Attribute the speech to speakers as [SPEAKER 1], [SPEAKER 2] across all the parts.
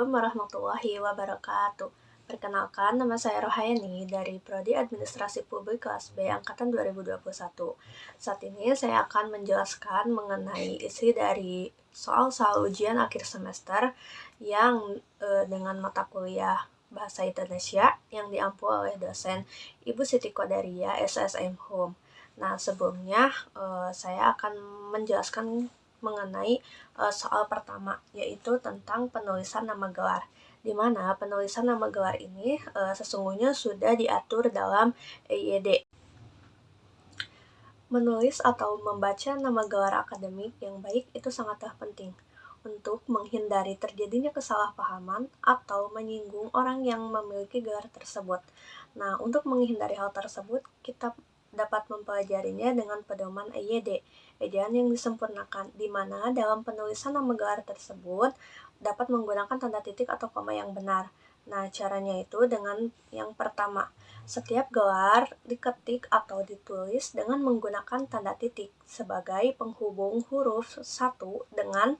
[SPEAKER 1] Assalamualaikum warahmatullahi wabarakatuh. Perkenalkan, nama saya Rohayani dari Prodi Administrasi Publik kelas B Angkatan 2021. Saat ini saya akan menjelaskan mengenai isi dari soal-soal ujian akhir semester yang dengan mata kuliah Bahasa Indonesia yang diampu oleh dosen Ibu Siti Qodaria SSM Home. Nah, sebelumnya saya akan menjelaskan mengenai soal pertama, yaitu tentang penulisan nama gelar, di mana penulisan nama gelar ini sesungguhnya sudah diatur dalam EYD. Menulis atau membaca nama gelar akademik yang baik itu sangatlah penting untuk menghindari terjadinya kesalahpahaman atau menyinggung orang yang memiliki gelar tersebut. Nah, untuk menghindari hal tersebut, kita dapat mempelajarinya dengan pedoman EYD, ejaan yang disempurnakan, di mana dalam penulisan nama gelar tersebut dapat menggunakan tanda titik atau koma yang benar. Nah, caranya itu dengan yang pertama, setiap gelar diketik atau ditulis dengan menggunakan tanda titik sebagai penghubung huruf satu dengan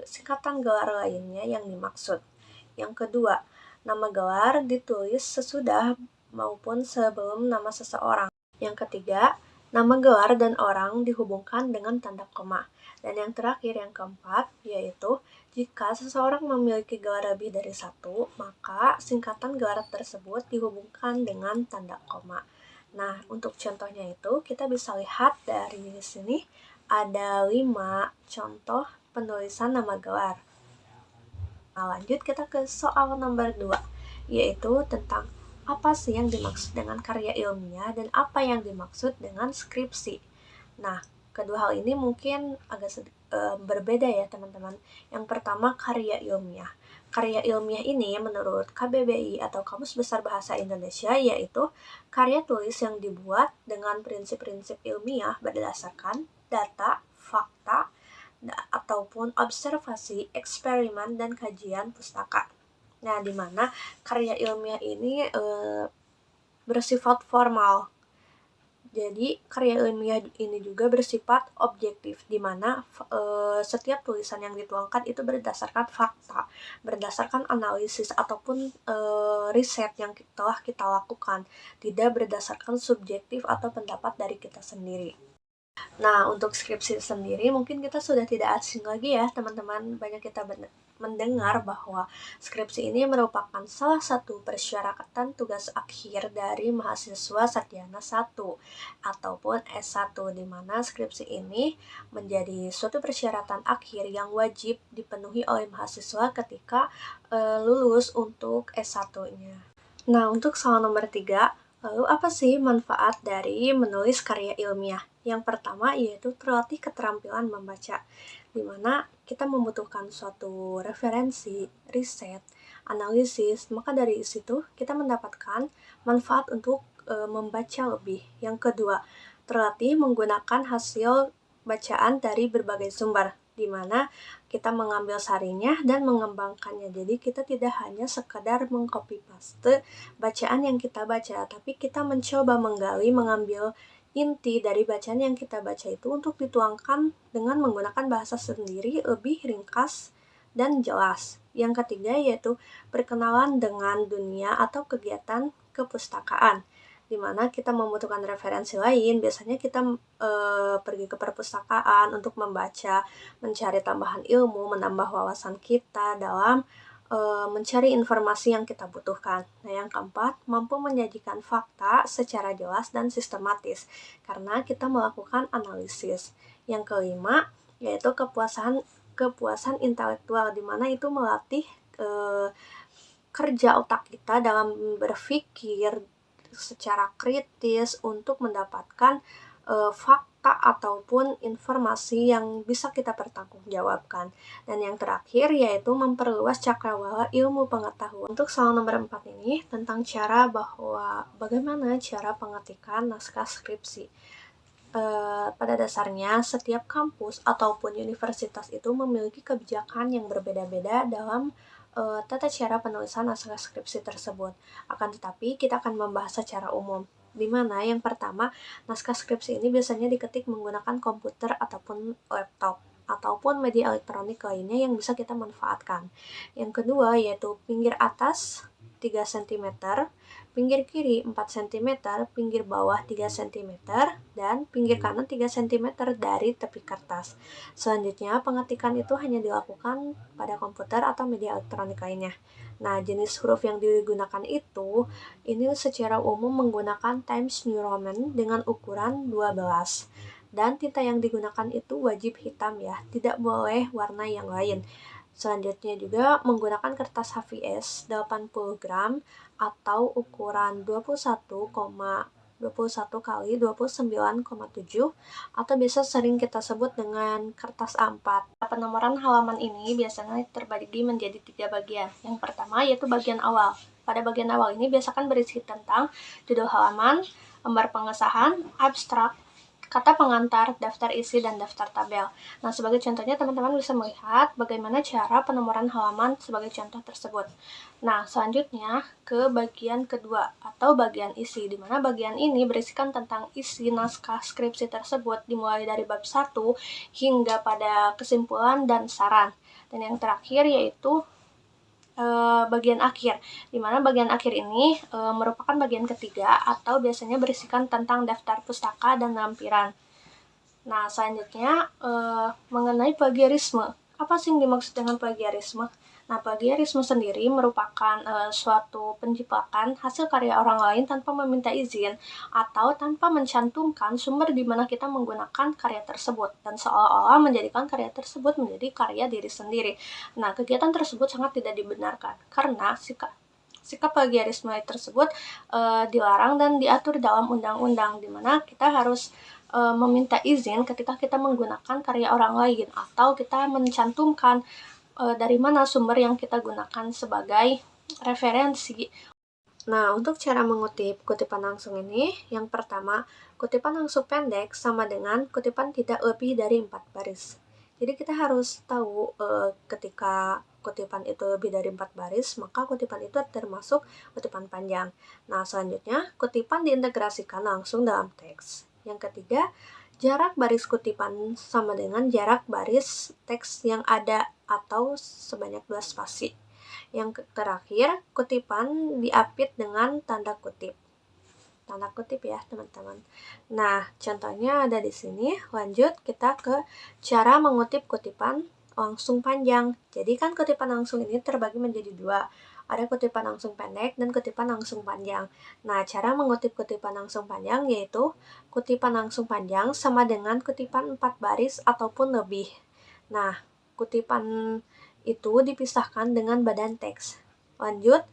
[SPEAKER 1] singkatan gelar lainnya yang dimaksud. Yang kedua, nama gelar ditulis sesudah maupun sebelum nama seseorang. Yang ketiga, nama gelar dan orang dihubungkan dengan tanda koma. Dan yang terakhir, yang keempat, yaitu jika seseorang memiliki gelar lebih dari satu, maka singkatan gelar tersebut dihubungkan dengan tanda koma. Nah, untuk contohnya itu, kita bisa lihat dari sini ada 5 contoh penulisan nama gelar. Nah, lanjut kita ke soal nomor 2, yaitu tentang apa sih yang dimaksud dengan karya ilmiah dan apa yang dimaksud dengan skripsi. Nah, kedua hal ini mungkin agak berbeda ya teman-teman. Yang pertama, karya ilmiah. Karya ilmiah ini menurut KBBI atau Kamus Besar Bahasa Indonesia yaitu karya tulis yang dibuat dengan prinsip-prinsip ilmiah berdasarkan data, fakta, ataupun observasi, eksperimen, dan kajian pustaka. Nah, di mana karya ilmiah ini bersifat formal. Jadi, karya ilmiah ini juga bersifat objektif, di mana setiap tulisan yang dituangkan itu berdasarkan fakta, berdasarkan analisis ataupun riset yang telah kita lakukan, tidak berdasarkan subjektif atau pendapat dari kita sendiri. Nah, untuk skripsi sendiri mungkin kita sudah tidak asing lagi ya teman-teman. Banyak kita mendengar bahwa skripsi ini merupakan salah satu persyaratan tugas akhir dari mahasiswa sarjana 1 ataupun S1, di mana skripsi ini menjadi suatu persyaratan akhir yang wajib dipenuhi oleh mahasiswa ketika lulus untuk S1-nya. Nah, untuk soal nomor 3, lalu apa sih manfaat dari menulis karya ilmiah? Yang pertama yaitu terlatih keterampilan membaca, di mana kita membutuhkan suatu referensi, riset, analisis, maka dari situ kita mendapatkan manfaat untuk membaca lebih. Yang kedua, terlatih menggunakan hasil bacaan dari berbagai sumber, di mana kita mengambil sarinya dan mengembangkannya. Jadi kita tidak hanya sekedar mengcopy paste bacaan yang kita baca, tapi kita mencoba menggali, mengambil inti dari bacaan yang kita baca itu untuk dituangkan dengan menggunakan bahasa sendiri lebih ringkas dan jelas. Yang ketiga yaitu perkenalan dengan dunia atau kegiatan kepustakaan, di mana kita membutuhkan referensi lain. Biasanya kita pergi ke perpustakaan untuk membaca, mencari tambahan ilmu, menambah wawasan kita dalam mencari informasi yang kita butuhkan. Nah, yang keempat, mampu menyajikan fakta secara jelas dan sistematis, karena kita melakukan analisis. Yang kelima, yaitu kepuasan intelektual, di mana itu melatih kerja otak kita dalam berpikir secara kritis untuk mendapatkan fakta ataupun informasi yang bisa kita pertanggungjawabkan. Dan yang terakhir yaitu memperluas cakrawala ilmu pengetahuan. Untuk soal nomor 4 ini tentang bagaimana cara pengetikan naskah skripsi. Pada dasarnya setiap kampus ataupun universitas itu memiliki kebijakan yang berbeda-beda dalam tata cara penulisan naskah skripsi tersebut. Akan tetapi kita akan membahas secara umum, di mana yang pertama, naskah skripsi ini biasanya diketik menggunakan komputer ataupun laptop. ataupun media elektronik lainnya yang bisa kita manfaatkan. Yang kedua yaitu pinggir atas 3 cm, pinggir kiri 4 cm, pinggir bawah 3 cm, dan pinggir kanan 3 cm dari tepi kertas. Selanjutnya, pengetikan itu hanya dilakukan pada komputer atau media elektronik lainnya. Nah, jenis huruf yang digunakan itu, ini secara umum menggunakan Times New Roman dengan ukuran 12. Dan tinta yang digunakan itu wajib hitam ya, tidak boleh warna yang lain. Selanjutnya juga menggunakan kertas HVS 80 gram atau ukuran 21,21 kali 29,7 atau biasa sering kita sebut dengan kertas A4. Penomoran halaman ini biasanya terbagi menjadi 3 bagian. Yang pertama yaitu bagian awal. Pada bagian awal ini biasakan berisi tentang judul halaman, lembar pengesahan, abstrak, kata pengantar, daftar isi, dan daftar tabel. Nah, sebagai contohnya teman-teman bisa melihat bagaimana cara penomoran halaman sebagai contoh tersebut. Nah, selanjutnya ke bagian kedua atau bagian isi, di mana bagian ini berisikan tentang isi naskah skripsi tersebut dimulai dari bab 1 hingga pada kesimpulan dan saran. Dan yang terakhir yaitu bagian akhir, di mana bagian akhir ini merupakan bagian ketiga atau biasanya berisikan tentang daftar pustaka dan lampiran. Nah, selanjutnya mengenai plagiarisme. Apa sih yang dimaksud dengan plagiarisme? Nah, plagiarisme sendiri merupakan suatu penciplakan hasil karya orang lain tanpa meminta izin atau tanpa mencantumkan sumber di mana kita menggunakan karya tersebut dan seolah-olah menjadikan karya tersebut menjadi karya diri sendiri. Nah, kegiatan tersebut sangat tidak dibenarkan karena sikap plagiarisme tersebut dilarang dan diatur dalam undang-undang di mana kita harus meminta izin ketika kita menggunakan karya orang lain atau kita mencantumkan dari mana sumber yang kita gunakan sebagai referensi. Nah, untuk cara mengutip kutipan langsung ini, yang pertama, kutipan langsung pendek sama dengan kutipan tidak lebih dari 4 baris. Jadi kita harus tahu ketika kutipan itu lebih dari 4 baris, maka kutipan itu termasuk kutipan panjang. Nah, selanjutnya, kutipan diintegrasikan langsung dalam teks. Yang ketiga, jarak baris kutipan sama dengan jarak baris teks yang ada atau sebanyak 2 spasi. Yang terakhir, kutipan diapit dengan tanda kutip. Tanda kutip ya, teman-teman. Nah, contohnya ada di sini. Lanjut kita ke cara mengutip kutipan langsung panjang. Jadi kan kutipan langsung ini terbagi menjadi 2. Ada kutipan langsung pendek dan kutipan langsung panjang. Nah, cara mengutip kutipan langsung panjang yaitu kutipan langsung panjang sama dengan kutipan 4 baris ataupun lebih. Nah, kutipan itu dipisahkan dengan badan teks. Lanjut,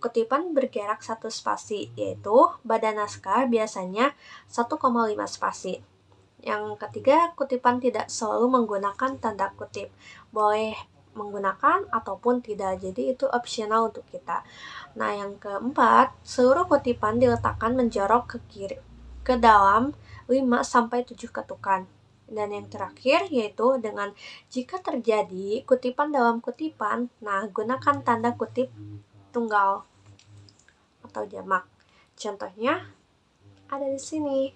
[SPEAKER 1] kutipan bergerak 1 spasi, yaitu badan naskah biasanya 1,5 spasi. Yang ketiga, kutipan tidak selalu menggunakan tanda kutip. Boleh menggunakan ataupun tidak, jadi itu opsional untuk kita. Nah, yang keempat, seluruh kutipan diletakkan menjorok ke kiri, ke dalam 5-7 ketukan. Dan yang terakhir yaitu dengan jika terjadi kutipan dalam kutipan, nah gunakan tanda kutip tunggal atau jamak. Contohnya ada di sini.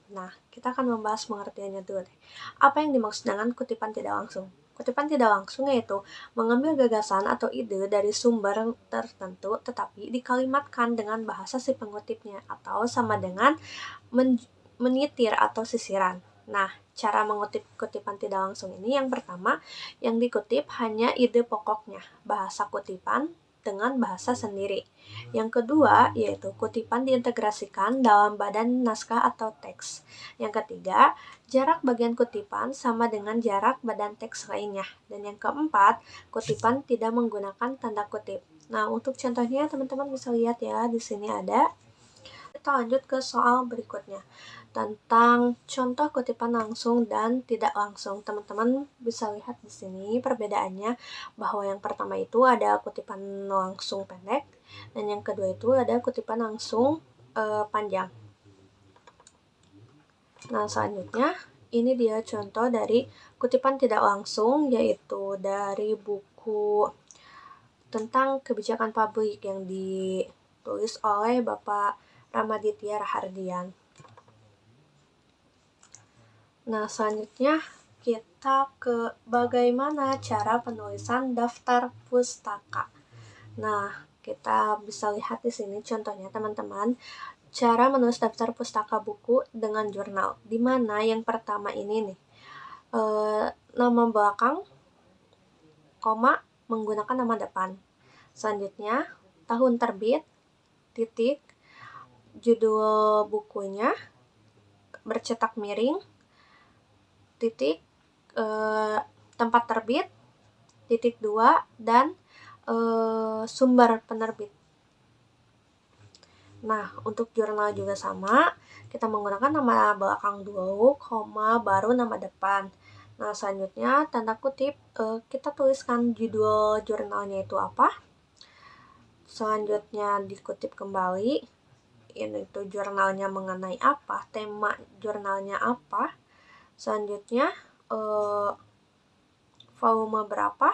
[SPEAKER 1] Nah, kita akan membahas pengertiannya dulu deh. Apa yang dimaksud dengan kutipan tidak langsung? Kutipan tidak langsung yaitu mengambil gagasan atau ide dari sumber tertentu tetapi dikalimatkan dengan bahasa si pengutipnya atau sama dengan menyitir atau sisiran. Nah, cara mengutip kutipan tidak langsung ini yang pertama, yang dikutip hanya ide pokoknya, bahasa kutipan dengan bahasa sendiri. Yang kedua, yaitu kutipan diintegrasikan dalam badan naskah atau teks. Yang ketiga, jarak bagian kutipan sama dengan jarak badan teks lainnya. Dan yang keempat, kutipan tidak menggunakan tanda kutip. Nah, untuk contohnya teman-teman bisa lihat ya, di sini ada. Kita lanjut ke soal berikutnya tentang contoh kutipan langsung dan tidak langsung. Teman-teman bisa lihat di sini perbedaannya bahwa yang pertama itu ada kutipan langsung pendek dan yang kedua itu ada kutipan langsung panjang. Nah, selanjutnya ini dia contoh dari kutipan tidak langsung yaitu dari buku tentang kebijakan publik yang ditulis oleh Bapak Ramaditya Rahardian. Nah, selanjutnya kita ke bagaimana cara penulisan daftar pustaka. Nah, kita bisa lihat di sini contohnya teman-teman, cara menulis daftar pustaka buku dengan jurnal. Di mana yang pertama ini nih, nama belakang, koma, menggunakan nama depan. Selanjutnya, tahun terbit, titik, judul bukunya, bercetak miring, titik, tempat terbit, titik 2, dan sumber penerbit. Nah, untuk jurnal juga sama, kita menggunakan nama belakang dulu, koma, baru nama depan. Nah, selanjutnya tanda kutip, kita tuliskan judul jurnalnya itu apa. Selanjutnya dikutip kembali, ini itu jurnalnya mengenai apa, tema jurnalnya apa. Selanjutnya volume berapa,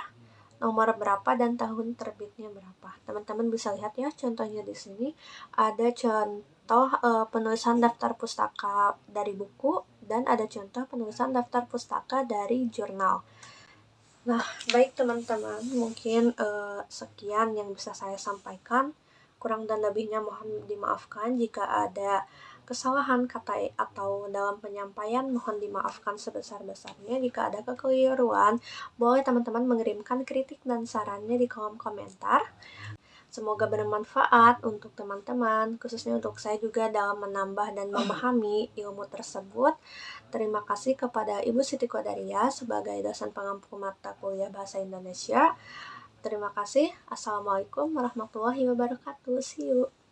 [SPEAKER 1] nomor berapa, dan tahun terbitnya berapa. Teman-teman bisa lihat ya contohnya di sini ada contoh penulisan daftar pustaka dari buku dan ada contoh penulisan daftar pustaka dari jurnal. Nah, baik teman-teman, mungkin sekian yang bisa saya sampaikan. Kurang dan lebihnya mohon dimaafkan jika ada kesalahan kata atau dalam penyampaian, mohon dimaafkan sebesar-besarnya. Jika ada kekeliruan, boleh teman-teman mengirimkan kritik dan sarannya di kolom komentar. Semoga bermanfaat untuk teman-teman, khususnya untuk saya juga dalam menambah dan memahami ilmu tersebut. Terima kasih kepada Ibu Siti Qodaria sebagai dosen pengampu mata kuliah Bahasa Indonesia. Terima kasih. Assalamualaikum warahmatullahi wabarakatuh. See you.